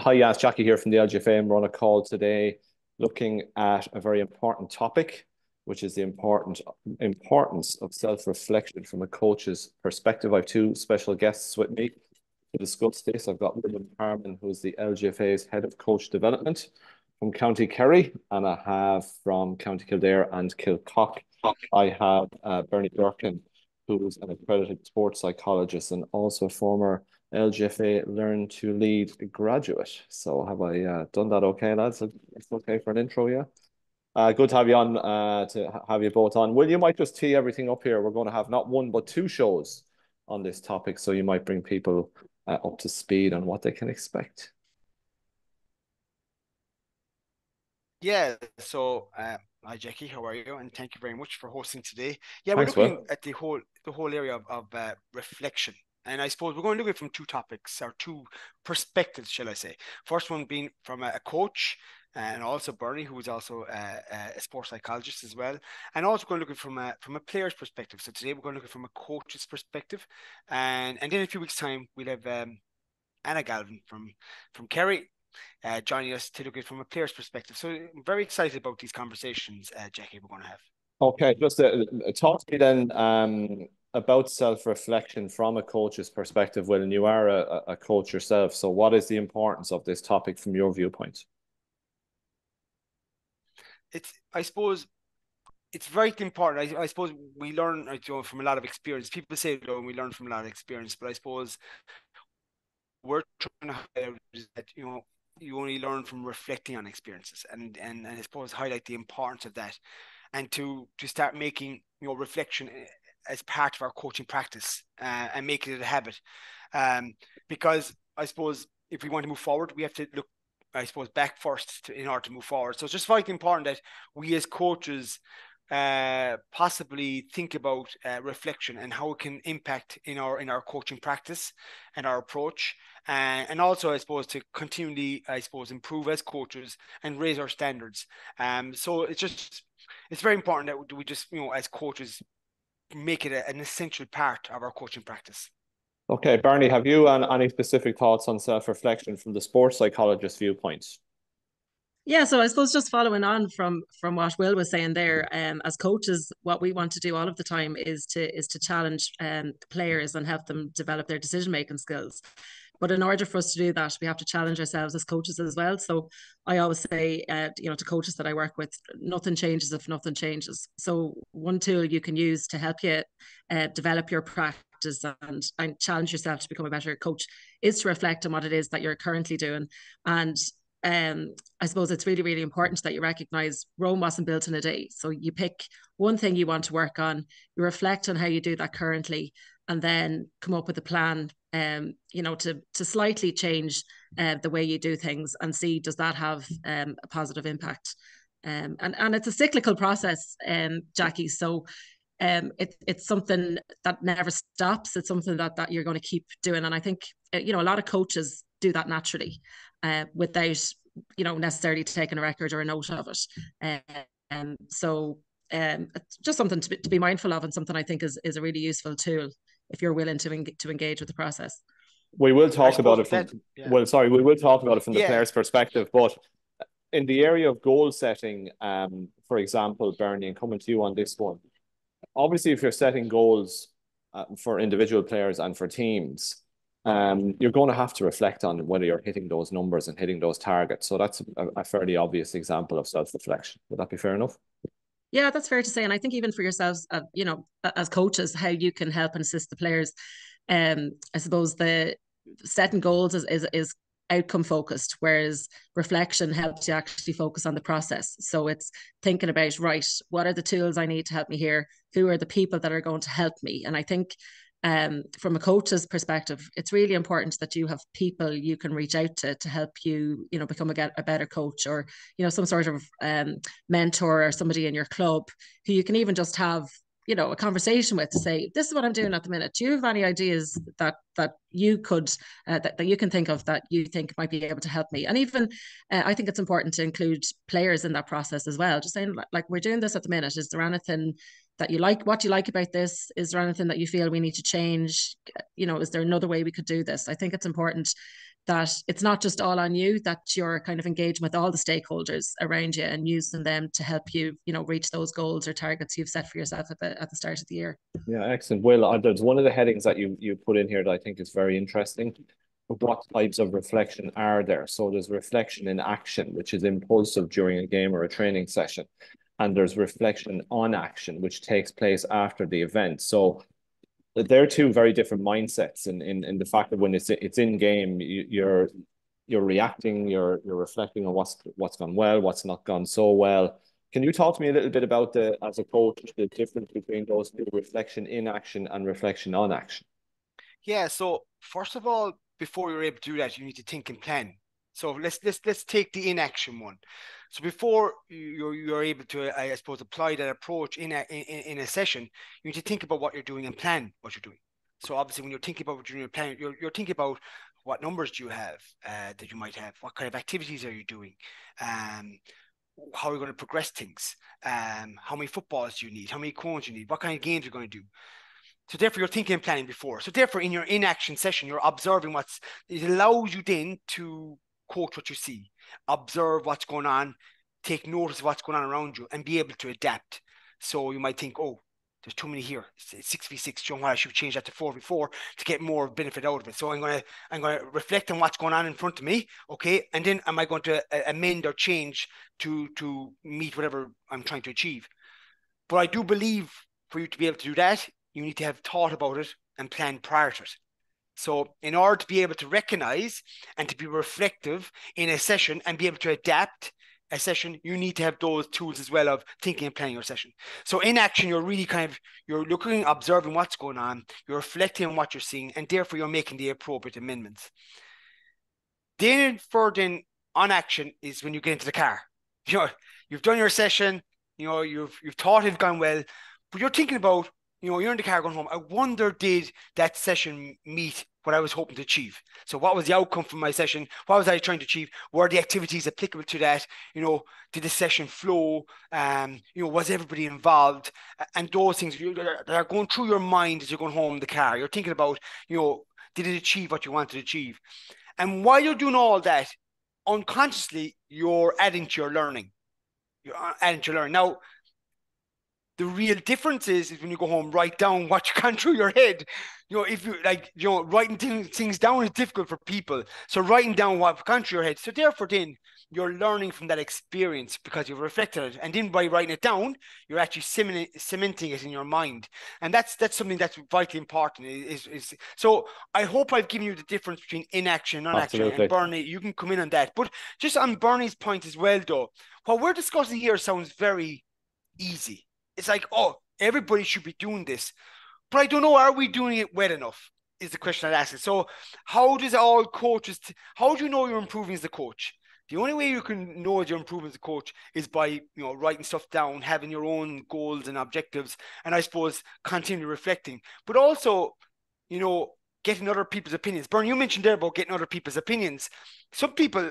Hi, yeah, it's Jackie here from the LGFA, and we're on a call today looking at a very important topic, which is the importance of self-reflection from a coach's perspective. I have two special guests with me to discuss this. I've got Harmon, who's the LGFA's Head of Coach Development from County Kerry, and I have from County Kildare and Kilcock, I have Bernie Durkan, who's an accredited sports psychologist and also a former LGFA Learn to Lead graduate. So have I done that okay, lads? It's okay for an intro, yeah? Good to have you on, to have you both on. Will, you might just tee everything up here. We're going to have not one, but two shows on this topic. So you might bring people up to speed on what they can expect. Yeah, so hi Jackie, how are you? And thank you very much for hosting today. Yeah, we're Thanks, looking Will. at the whole area of reflection. And I suppose we're going to look at it from two topics or two perspectives, shall I say. First one being from a coach, and also Bernie, who is also a sports psychologist as well. And also going to look at it from a player's perspective. So today we're going to look at it from a coach's perspective. And then in a few weeks' time we'll have Anna Galvin from Kerry joining us to look at it from a player's perspective. So I'm very excited about these conversations, Jackie, we're going to have. Okay, just talk to me then about self-reflection from a coach's perspective, Will, and you are a coach yourself. So what is the importance of this topic from your viewpoint? I suppose it's very important. I suppose we learn from a lot of experience. People say we learn from a lot of experience, but I suppose we're trying to highlight that you only learn from reflecting on experiences, and I suppose highlight the importance of that, and to start making reflection as part of our coaching practice, and making it a habit, because I suppose if we want to move forward, we have to look, I suppose, back first in order to move forward. So it's just very important that we as coaches possibly think about reflection and how it can impact in our coaching practice and our approach, and also I suppose to continually, I suppose, improve as coaches and raise our standards. So it's very important that we just as coaches make it an essential part of our coaching practice. Okay, Barney, have you any specific thoughts on self-reflection from the sports psychologist viewpoint? Yeah, so I suppose just following on from what Will was saying there, as coaches, what we want to do all of the time is to challenge the players and help them develop their decision making skills. But in order for us to do that, we have to challenge ourselves as coaches as well. So I always say, to coaches that I work with, nothing changes if nothing changes. So one tool you can use to help you develop your practice and challenge yourself to become a better coach is to reflect on what it is that you're currently doing. And I suppose it's really, really important that you recognize Rome wasn't built in a day. So you pick one thing you want to work on, you reflect on how you do that currently, and then come up with a plan, to slightly change the way you do things and see, does that have a positive impact? And it's a cyclical process, Jackie. So it's something that never stops. It's something that you're going to keep doing. And I think, a lot of coaches do that naturally, without, necessarily taking a record or a note of it. So it's just something to be mindful of, and something I think is a really useful tool if you're willing to engage with the process. We will talk about it from, yeah. Sorry, we will talk about it from the Yeah. player's perspective, but in the area of goal setting, for example, Bernie, and coming to you on this one, obviously if you're setting goals for individual players and for teams, you're going to have to reflect on whether you're hitting those numbers and hitting those targets. So that's a fairly obvious example of self-reflection. Would that be fair enough? Yeah, that's fair to say. And I think even for yourselves, as coaches, how you can help and assist the players. I suppose the setting goals is outcome focused, whereas reflection helps you actually focus on the process. So it's thinking about, right, what are the tools I need to help me here? Who are the people that are going to help me? And I think from a coach's perspective, it's really important that you have people you can reach out to help you, become a better coach, or, some sort of mentor or somebody in your club who you can even just have, a conversation with to say, this is what I'm doing at the minute. Do you have any ideas that you could, that you can think of that you think might be able to help me? And even, I think it's important to include players in that process as well. Just saying, like, we're doing this at the minute. Is there anything that you like? What do you like about this? Is there anything that you feel we need to change? Is there another way we could do this? I think it's important that it's not just all on you, that you're kind of engaging with all the stakeholders around you and using them to help you, reach those goals or targets you've set for yourself at the start of the year. Yeah, excellent. Will, there's one of the headings that you put in here that I think is very interesting. What types of reflection are there? So there's reflection in action, which is impulsive during a game or a training session. And there's reflection on action, which takes place after the event. So they're two very different mindsets in the fact that when it's in game, you're reacting, you're reflecting on what's gone well, what's not gone so well. Can you talk to me a little bit about as a coach, the difference between those two, reflection in action and reflection on action? Yeah. So first of all, before you're able to do that, you need to think and plan. So let's take the inaction one. So before you're able to, I suppose, apply that approach in a session, you need to think about what you're doing and plan what you're doing. So obviously, when you're thinking about what you're doing and plan, you're thinking about what numbers do you have that you might have, what kind of activities are you doing, how are you going to progress things, how many footballs do you need, how many cones do you need, what kind of games you're going to do. So therefore, you're thinking and planning before. So therefore, in your in-action session, you're observing it allows you then to coach what you see, observe what's going on, take notice of what's going on around you, and be able to adapt. So you might think, oh, there's too many here. It's 6v6. John, I should change that to 4v4 to get more benefit out of it. So I'm going to reflect on what's going on in front of me, okay? And then am I going to amend or change to meet whatever I'm trying to achieve? But I do believe for you to be able to do that, you need to have thought about it and planned prior to it. So in order to be able to recognize and to be reflective in a session and be able to adapt a session, you need to have those tools as well of thinking and planning your session. So in action, you're really you're looking, observing what's going on, you're reflecting on what you're seeing, and therefore you're making the appropriate amendments. Then further on action is when you get into the car. You've done your session, you've thought it's gone well, but you're thinking about, you're in the car going home. I wonder, did that session meet what I was hoping to achieve? So what was the outcome from my session? What was I trying to achieve? Were the activities applicable to that? Did the session flow? Was everybody involved? And those things that are going through your mind as you're going home in the car. You're thinking about, did it achieve what you wanted to achieve? And while you're doing all that, unconsciously, you're adding to your learning. Now, the real difference is when you go home, write down what you can through your head. If you writing things down is difficult for people. So writing down what can through your head. So therefore, then you're learning from that experience because you've reflected it. And then by writing it down, you're actually cementing it in your mind. And that's something that's vitally important. So I hope I've given you the difference between inaction and non-action. And Bernie, you can come in on that. But just on Bernie's point as well, though, what we're discussing here sounds very easy. It's like, oh, everybody should be doing this. But I don't know, are we doing it well enough? Is the question I'd ask. So how do you know you're improving as a coach? The only way you can know you're improving as a coach is by, writing stuff down, having your own goals and objectives, and I suppose continually reflecting. But also, getting other people's opinions. Bernie, you mentioned there about getting other people's opinions. Some people,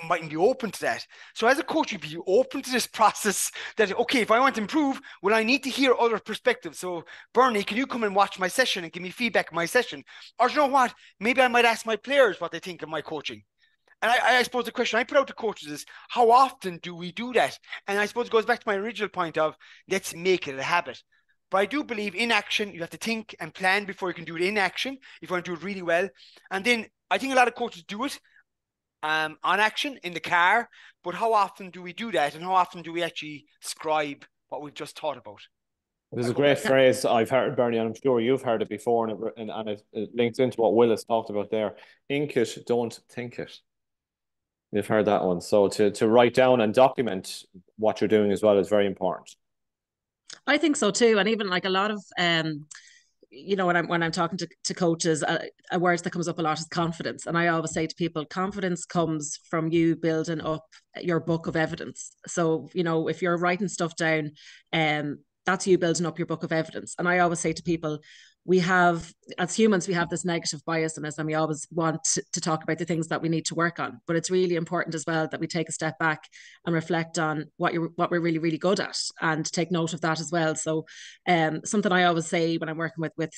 mightn't be open to that. So as a coach, you'd be open to this process that, if I want to improve, well, I need to hear other perspectives. So Bernie, can you come and watch my session and give me feedback on my session? Or you know what? Maybe I might ask my players what they think of my coaching. And I suppose the question I put out to coaches is, how often do we do that? And I suppose it goes back to my original point of, let's make it a habit. But I do believe in action, you have to think and plan before you can do it in action, if you want to do it really well. And then I think a lot of coaches do it on action in the car, but how often do we do that? And how often do we actually scribe what we've just thought about? There's a great phrase I've heard, Bernie, and I'm sure you've heard it before, and it links into what Will has talked about there. Ink it, don't think it. You've heard that one. So to write down and document what you're doing as well is very important. I think so too. And even like a lot of, when I'm talking to coaches, a word that comes up a lot is confidence. And I always say to people, confidence comes from you building up your book of evidence. So, if you're writing stuff down, that's you building up your book of evidence. And I always say to people, we have, as humans, we have this negative bias in us, and we always want to talk about the things that we need to work on. But it's really important as well that we take a step back and reflect on what we're really, really good at, and take note of that as well. So something I always say when I'm working with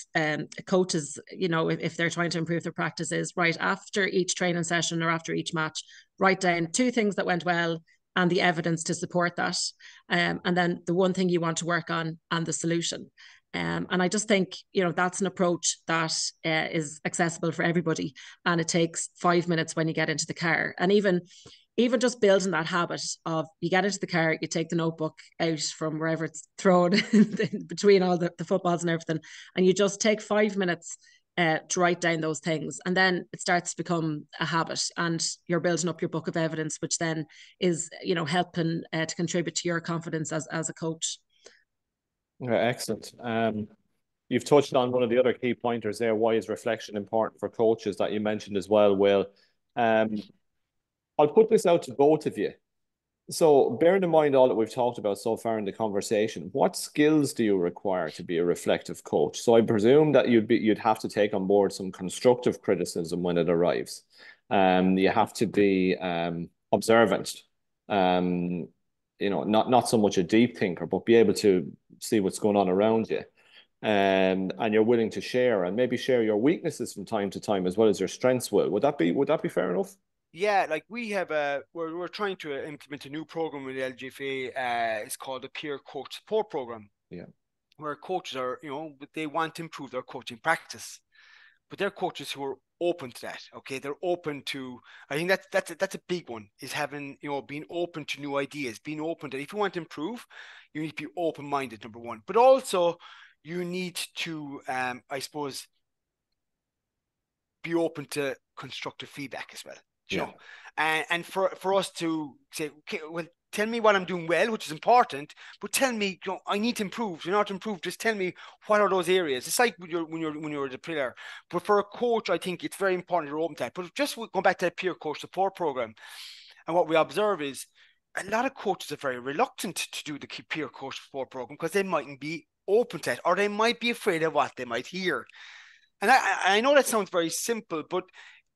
coaches, you know, if they're trying to improve their practice, is right after each training session or after each match, write down 2 things that went well and the evidence to support that. And then the one thing you want to work on and the solution. And I just think, you know, that's an approach that is accessible for everybody. And it takes 5 minutes when you get into the car. And even just building that habit of, you get into the car, you take the notebook out from wherever it's thrown between all the footballs and everything, and you just take 5 minutes to write down those things. And then it starts to become a habit, and you're building up your book of evidence, which then is, you know, helping to contribute to your confidence as a coach. Okay, excellent. You've touched on one of the other key pointers there. Why is reflection important for coaches, that you mentioned as well, Will? I'll put this out to both of you. So bearing in mind all that we've talked about so far in the conversation, what skills do you require to be a reflective coach? So I presume that you'd have to take on board some constructive criticism when it arrives. You have to be observant. You know, not so much a deep thinker, but be able to see what's going on around you. And you're willing to share, and maybe share your weaknesses from time to time as well as your strengths, Will. Would that be fair enough? Yeah, like we have we're trying to implement a new program with the LGFA. It's called the Peer Coach Support Program. Yeah. Where coaches are, you know, they want to improve their coaching practice, but they're coaches who are open to that. Okay, they're open to. I think that's a big one, is having, you know, being open to new ideas, being open to, if you want to improve, you need to be open-minded, number one. But also, you need to, I suppose, be open to constructive feedback as well. You know, and for us to say, okay, well, tell me what I'm doing well, which is important, but tell me, you know, I need to improve. You're not to improve, just tell me what are those areas. It's like when you're the player. But for a coach, I think it's very important you're open to that. But just going back to that peer coach support program, and what we observe is a lot of coaches are very reluctant to do the peer coach support program because they mightn't be open to it, or they might be afraid of what they might hear. And I know that sounds very simple, but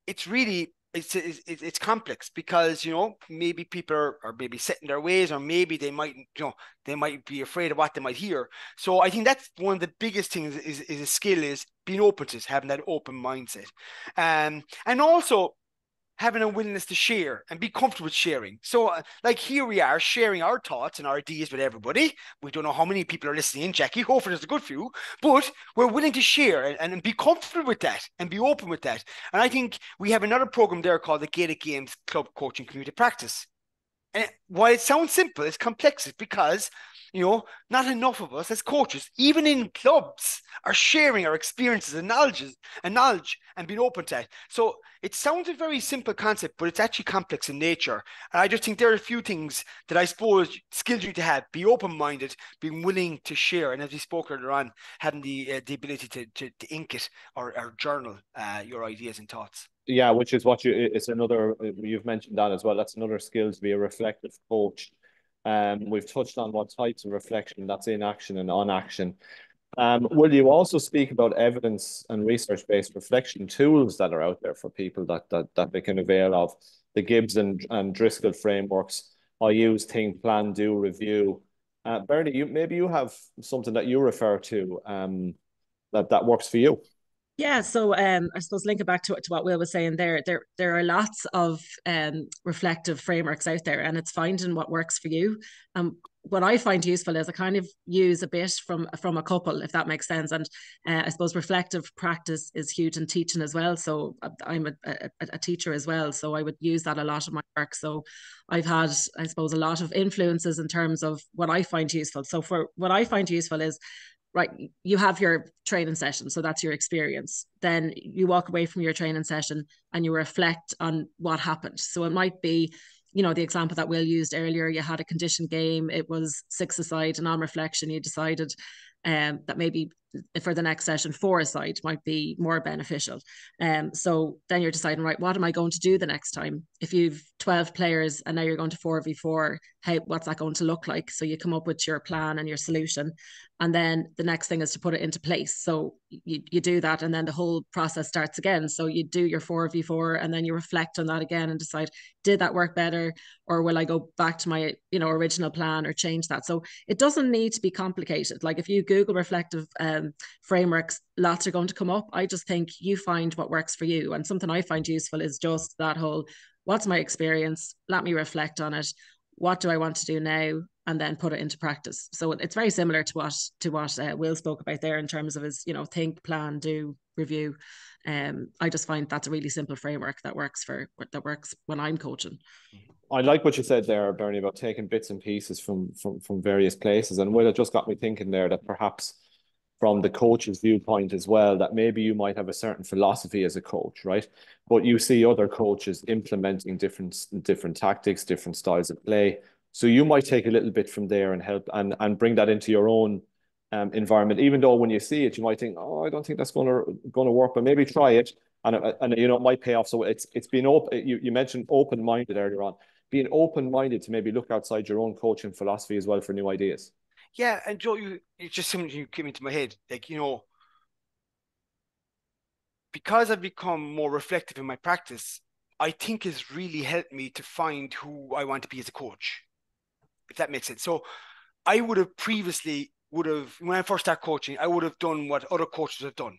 it's really, it's complex, because, you know, maybe people are maybe set in their ways, or maybe they might, you know, they might be afraid of what they might hear. So I think that's one of the biggest things is a skill, is being open to it, having that open mindset. And also having a willingness to share and be comfortable with sharing. So like here we are sharing our thoughts and our ideas with everybody. We don't know how many people are listening, Jackie. Hopefully there's a good few, but we're willing to share and be comfortable with that and be open with that. And I think we have another program there called the Gated Games Club Coaching Community Practice. And while it sounds simple, it's complex. It's because, you know, not enough of us as coaches, even in clubs, are sharing our experiences and knowledge and being open to it. So it sounds a very simple concept, but it's actually complex in nature. And I just think there are a few things that I suppose skills you need to have: be open-minded, being willing to share, and as we spoke earlier on, having the ability to ink it or journal your ideas and thoughts. Yeah, which is it's another, you've mentioned that as well. That's another skill, to be a reflective coach. We've touched on what types of reflection, that's in action and on action. Will you also speak about evidence and research-based reflection tools that are out there for people that they can avail of? The Gibbs and Driscoll frameworks. I use think, plan, do, review. Bernie, maybe you have something that you refer to that works for you. Yeah, so I suppose linking back to what Will was saying there are lots of reflective frameworks out there, and it's finding what works for you. What I find useful is I kind of use a bit from a couple, if that makes sense. And I suppose reflective practice is huge in teaching as well. So I'm a teacher as well, so I would use that a lot in my work. So I've had, I suppose, a lot of influences in terms of what I find useful. So for what I find useful is, right, you have your training session, so that's your experience. Then you walk away from your training session and you reflect on what happened. So it might be, you know, the example that Will used earlier, you had a conditioned game, it was 6-a-side, and on reflection you decided that maybe for the next session, 4-a-side might be more beneficial. So then you're deciding, right, what am I going to do the next time? If you've 12 players and now you're going to 4v4, what's that going to look like? So you come up with your plan and your solution. And then the next thing is to put it into place. So you do that, and then the whole process starts again. So you do your 4v4, and then you reflect on that again and decide, did that work better? Or will I go back to my, original plan or change that? So it doesn't need to be complicated. Like if you Google reflective frameworks, lots are going to come up. I just think you find what works for you. And something I find useful is just that whole, what's my experience? Let me reflect on it. What do I want to do now? And then put it into practice. So it's very similar to what Will spoke about there in terms of his, think, plan, do, review. I just find that's a really simple framework that works when I'm coaching. I like what you said there, Bernie, about taking bits and pieces from various places. And Will, it just got me thinking there that perhaps from the coach's viewpoint as well, that maybe you might have a certain philosophy as a coach, right? But you see other coaches implementing different tactics, different styles of play. So you might take a little bit from there and help and bring that into your own environment. Even though when you see it, you might think, oh, I don't think that's going to work, but maybe try it, and it might pay off. So it's being open. You mentioned open-minded earlier on, being open-minded to maybe look outside your own coaching philosophy as well for new ideas. Yeah, and Joe, it's just something you came into my head, like because I've become more reflective in my practice, I think it's really helped me to find who I want to be as a coach, if that makes sense. So I would have previously when I first started coaching, I would have done what other coaches have done.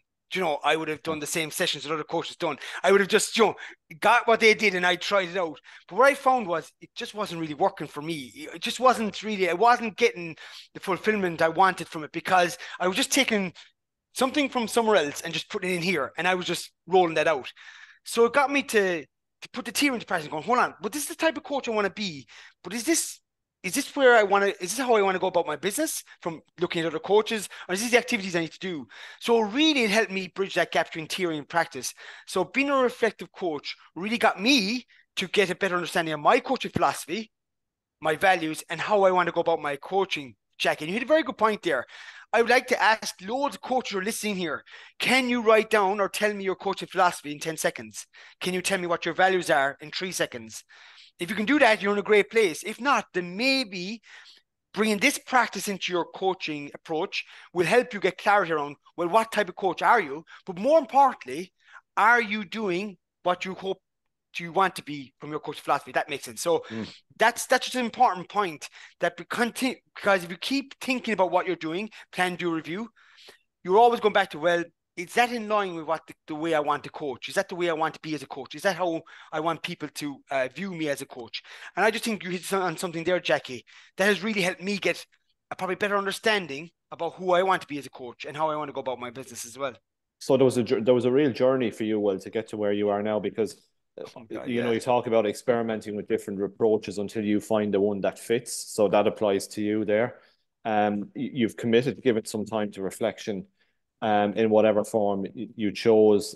I would have done the same sessions that other coaches done. I would have just, got what they did and I tried it out. But what I found was it just wasn't really working for me. It just wasn't really, I wasn't getting the fulfillment I wanted from it, because I was just taking something from somewhere else and just putting it in here, and I was just rolling that out. So it got me to put the theory into practice and going, hold on, but this is the type of coach I want to be. But is this where I want to, is this how I want to go about my business from looking at other coaches, or is these the activities I need to do? So really it helped me bridge that gap between theory and practice. So being a reflective coach really got me to get a better understanding of my coaching philosophy, my values, and how I want to go about my coaching, Jackie. And you had a very good point there. I would like to ask loads of coaches who are listening here, can you write down or tell me your coaching philosophy in 10 seconds? Can you tell me what your values are in 3 seconds? If you can do that, you're in a great place. If not, then maybe bringing this practice into your coaching approach will help you get clarity around, well, what type of coach are you? But more importantly, are you doing what you hope you want to be from your coaching philosophy? That makes sense. So that's just an important point, that because if you keep thinking about what you're doing, plan, do, review, you're always going back to, well, is that in line with what the way I want to coach? Is that the way I want to be as a coach? Is that how I want people to view me as a coach? And I just think you hit on something there, Jackie, that has really helped me get a probably better understanding about who I want to be as a coach and how I want to go about my business as well. So there was a real journey for you, Will, to get to where you are now, because you talk about experimenting with different approaches until you find the one that fits. So that applies to you there. You've committed to give it some time to reflection. In whatever form you chose,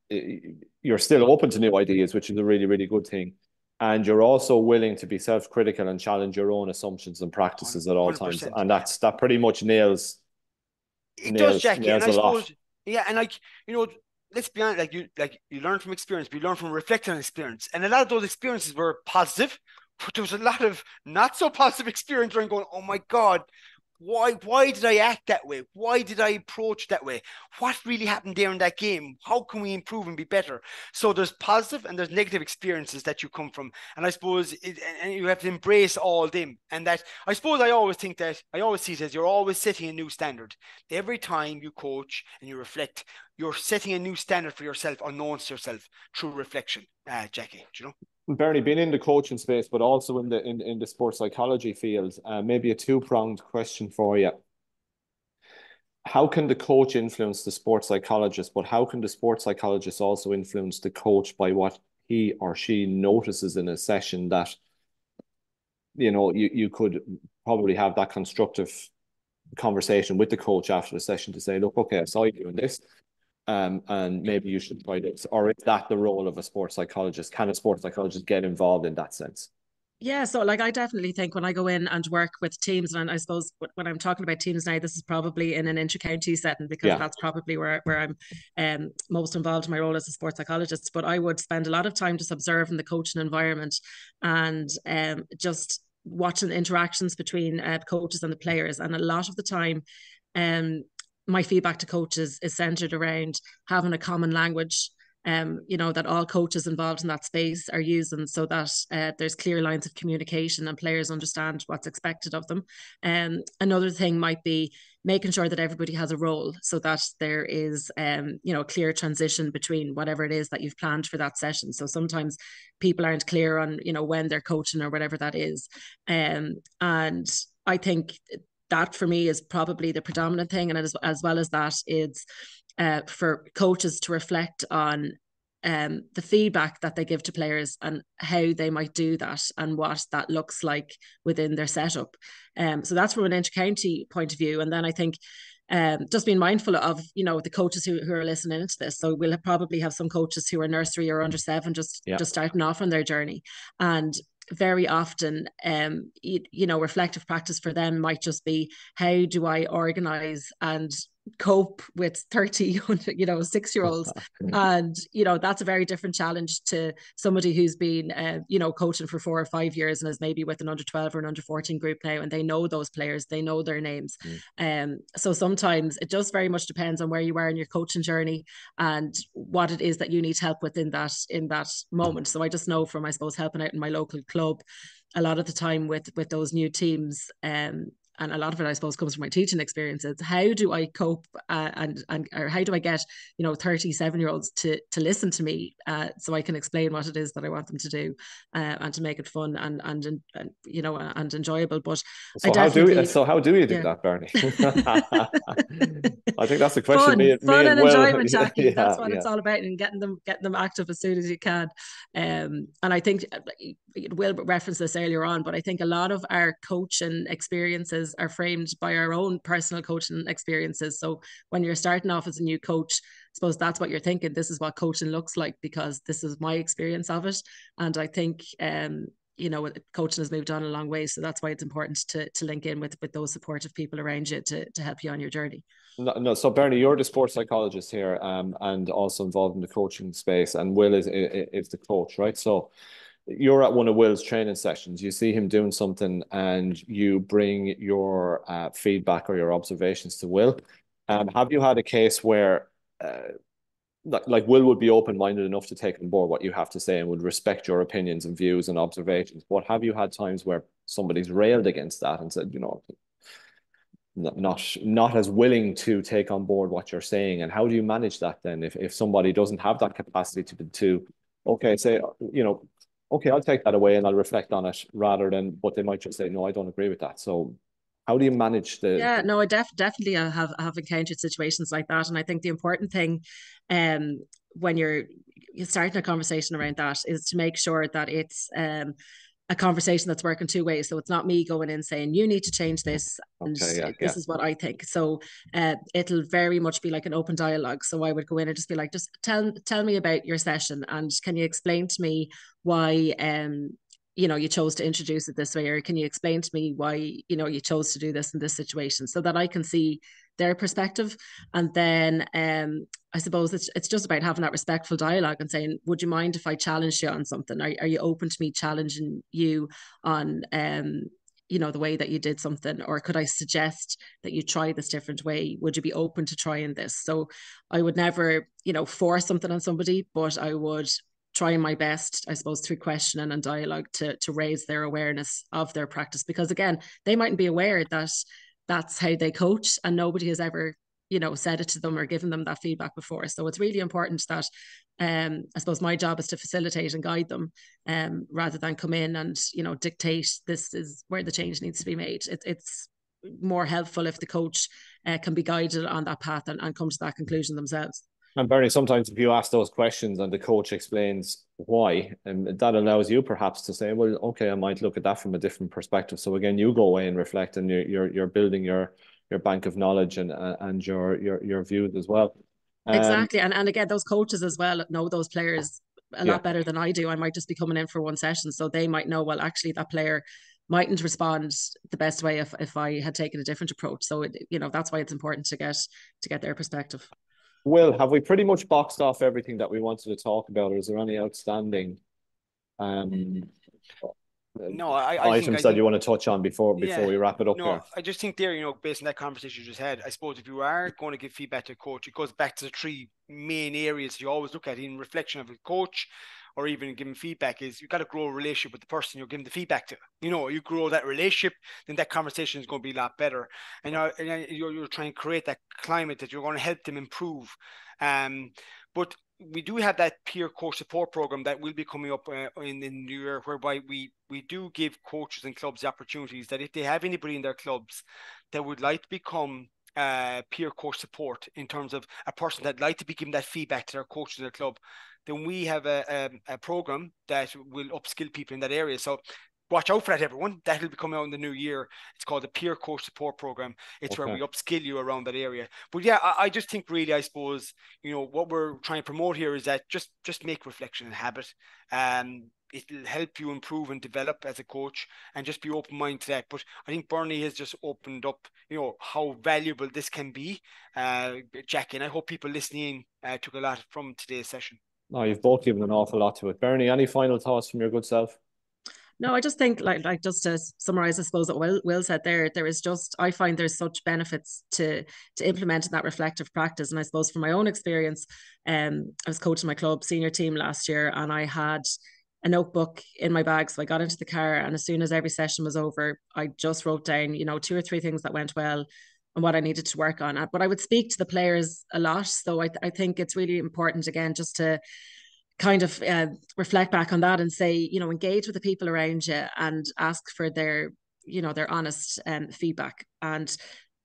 you're still open to new ideas, which is a really, really good thing. And you're also willing to be self-critical and challenge your own assumptions and practices at all 100%. Times. And that pretty much nails does, Jackie. And I suppose, yeah, and let's be honest, you learn from experience, but you learn from reflecting on experience. And a lot of those experiences were positive, but there was a lot of not so positive experience where I'm going, oh my God, why did I act that way? Why did I approach that way? What really happened there in that game? How can we improve and be better? So there's positive and there's negative experiences that you come from. And I suppose and you have to embrace all them. And that, I suppose I always see it as you're always setting a new standard. Every time you coach and you reflect, you're setting a new standard for yourself, unknown to yourself, through reflection, Jackie, Bernie, being in the coaching space, but also in the sports psychology field, maybe a two-pronged question for you. How can the coach influence the sports psychologist, but how can the sports psychologist also influence the coach by what he or she notices in a session that, you could probably have that constructive conversation with the coach after the session to say, look, okay, I saw you doing this. And maybe you should try this. Or is that the role of a sports psychologist? Can a sports psychologist get involved in that sense? Yeah, so like I definitely think when I go in and work with teams, and I suppose when I'm talking about teams now, this is probably in an inter-county setting because Yeah. that's probably where I'm most involved in my role as a sports psychologist. But I would spend a lot of time just observing the coaching environment and just watching interactions between coaches and the players. And a lot of the time, um, my feedback to coaches is centered around having a common language, that all coaches involved in that space are using, so that there's clear lines of communication and players understand what's expected of them. Another thing might be making sure that everybody has a role, so that there is clear transition between whatever it is that you've planned for that session. So sometimes people aren't clear on when they're coaching or whatever that is. And I think that for me is probably the predominant thing. And as well as that, it's for coaches to reflect on the feedback that they give to players and how they might do that and what that looks like within their setup. So that's from an inter-county point of view. And then I think just being mindful of the coaches who are listening into this. So we'll probably have some coaches who are nursery or under 7 just starting off on their journey, and very often reflective practice for them might just be, how do I organize and cope with 30 6-year-olds? And that's a very different challenge to somebody who's been coaching for 4 or 5 years and is maybe with an under 12 or an under 14 group now, and they know those players, they know their names. So sometimes it just very much depends on where you are in your coaching journey and what it is that you need help with in that moment. So I just know from, I suppose, helping out in my local club a lot of the time with those new teams, and a lot of it, I suppose, comes from my teaching experiences. How do I cope or how do I get 37-year-olds to listen to me, so I can explain what it is that I want them to do, and to make it fun and enjoyable. But so how do you do that, Bernie? I think that's a question. Fun and enjoyment, Jackie. That's what it's all about, and getting them active as soon as you can. And I think we'll reference this earlier on, but I think a lot of our coaching experiences are framed by our own personal coaching experiences. So when you're starting off as a new coach, I suppose that's what you're thinking. This is what coaching looks like because this is my experience of it. And I think coaching has moved on a long way, so that's why it's important to link in with those supportive people around you to help you on your journey. No, so Bernie, you're the sports psychologist here, and also involved in the coaching space, and Will is the coach, right? So you're at one of Will's training sessions, you see him doing something and you bring your feedback or your observations to Will. Have you had a case where like Will would be open-minded enough to take on board what you have to say and would respect your opinions and views and observations? But have you had times where somebody's railed against that and said, not as willing to take on board what you're saying? And how do you manage that then if somebody doesn't have that capacity to say, okay, I'll take that away and I'll reflect on it, rather than, but they might just say, no, I don't agree with that. So how do you manage the... Yeah, no, I definitely have encountered situations like that. And I think the important thing when you're starting a conversation around that is to make sure that it's a conversation that's working two ways. So it's not me going in saying, you need to change this, and this is what I think. So it'll very much be like an open dialogue. So I would go in and just be like, just tell me about your session, and can you explain to me why you chose to introduce it this way, or can you explain to me why you chose to do this in this situation, so that I can see their perspective. And then I suppose it's just about having that respectful dialogue and saying, would you mind if I challenged you on something? Are you open to me challenging you on the way that you did something, or could I suggest that you try this different way? Would you be open to trying this? So I would never force something on somebody, but I would try my best, I suppose, through questioning and dialogue to raise their awareness of their practice, because again, they mightn't be aware that that's how they coach, and nobody has ever said it to them or given them that feedback before. So it's really important that I suppose my job is to facilitate and guide them, rather than come in and dictate this is where the change needs to be made. It's more helpful if the coach can be guided on that path and come to that conclusion themselves. And Bernie, sometimes if you ask those questions and the coach explains why, and that allows you perhaps to say, well, okay, I might look at that from a different perspective. So again, you go away and reflect, and you're building your bank of knowledge and your views as well. Exactly. And again, those coaches as well know those players a lot better than I do. I might just be coming in for one session, so they might know, well, actually that player mightn't respond the best way if I had taken a different approach. So that's why it's important to get their perspective. Will, have we pretty much boxed off everything that we wanted to talk about, or is there any outstanding no, items that you want to touch on before we wrap it up here? I just think there, based on that conversation you just had, I suppose if you are going to give feedback to a coach, it goes back to the three main areas you always look at in reflection of a coach, or even giving feedback, is you got to grow a relationship with the person you're giving the feedback to. You grow that relationship, then that conversation is going to be a lot better. And you're trying to create that climate that you're going to help them improve. But we do have that peer coach support program that will be coming up in the new year, whereby we do give coaches and clubs the opportunities that if they have anybody in their clubs that would like to become peer coach support, in terms of a person that'd like to be giving that feedback to their coach in their club, then we have a program that will upskill people in that area. So watch out for that, everyone. That will be coming out in the new year. It's called the Peer Coach Support Program. It's where we upskill you around that area. But yeah, I just think really, I suppose, what we're trying to promote here is that just make reflection a habit. It'll help you improve and develop as a coach, and just be open-minded to that. But I think Bernie has just opened up, how valuable this can be, Jackie, and I hope people listening took a lot from today's session. No, you've both given an awful lot to it. Bernie, any final thoughts from your good self? No, I just think, like just to summarize, I suppose what Will said there is just, I find there's such benefits to implementing that reflective practice. And I suppose from my own experience, I was coaching my club senior team last year, and I had a notebook in my bag. So I got into the car, and as soon as every session was over, I just wrote down, 2 or 3 things that went well and what I needed to work on. But I would speak to the players a lot. So I think it's really important, again, just to kind of reflect back on that and say, engage with the people around you and ask for their honest feedback. And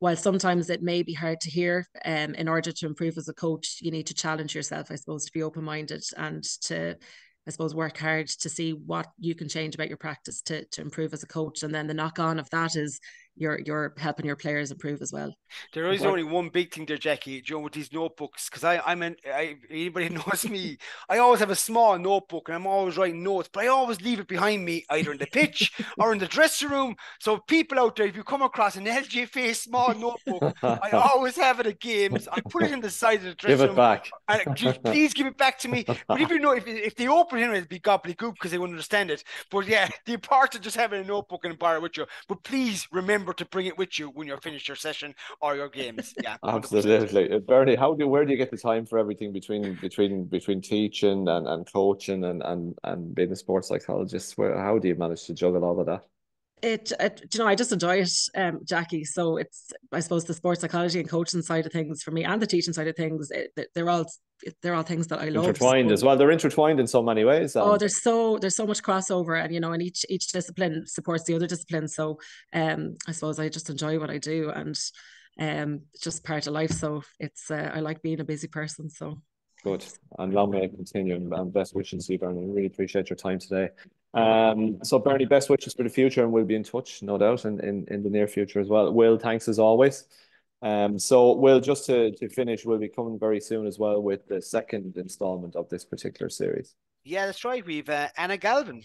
while sometimes it may be hard to hear, in order to improve as a coach, you need to challenge yourself, I suppose, to be open-minded and to, I suppose, work hard to see what you can change about your practice to improve as a coach. And then the knock-on of that is you're helping your players improve as well. There is only one big thing there, Jackie, with these notebooks, because anybody knows me, I always have a small notebook and I'm always writing notes, but I always leave it behind me, either in the pitch or in the dressing room. So people out there, if you come across an LGFA small notebook, I always have it at games. I put it in the side of the dressing room. Give it back. And please give it back to me. But if they open it, it'll be gobbledygook because they wouldn't understand it. But yeah, the part of just having a notebook and bar it with you. But please remember to bring it with you when you're finished your session or your games. Yeah, 100%. Absolutely. Bernie, where do you get the time for everything between teaching and coaching and being a sports psychologist? How do you manage to juggle all of that? I just enjoy it, Jackie. So it's, I suppose, the sports psychology and coaching side of things for me, and the teaching side of things, they're all things that I love. Intertwined as well. They're intertwined in so many ways. There's so much crossover, and and each discipline supports the other discipline. So I suppose I just enjoy what I do, and it's just part of life. So it's I like being a busy person. So good, and long may it continue, and best wishes to you, Bernie. Really appreciate your time today. So Bernie, best wishes for the future, and we'll be in touch, no doubt, in the near future as well. Will, thanks as always. So Will, just to finish, we'll be coming very soon as well with the second installment of this particular series. Yeah, that's right. We've Anna Galvin,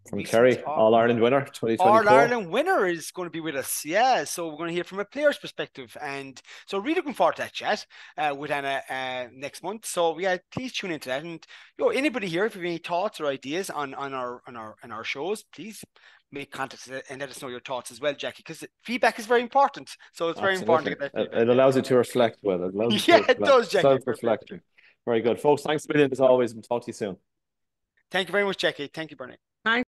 from Kerry, All-Ireland winner, 2024. All-Ireland winner is going to be with us. Yeah, so we're going to hear from a player's perspective. And so really looking forward to that chat with Anna next month. So yeah, please tune into that. And anybody here, if you have any thoughts or ideas on our shows, please make contact and let us know your thoughts as well, Jackie, because feedback is very important. So it's very important to get that feedback. It allows you to reflect, Will. It does, Jackie. Self-reflection. Very good. Folks, thanks a million as always, and talk to you soon. Thank you very much, Jackie. Thank you, Bernie.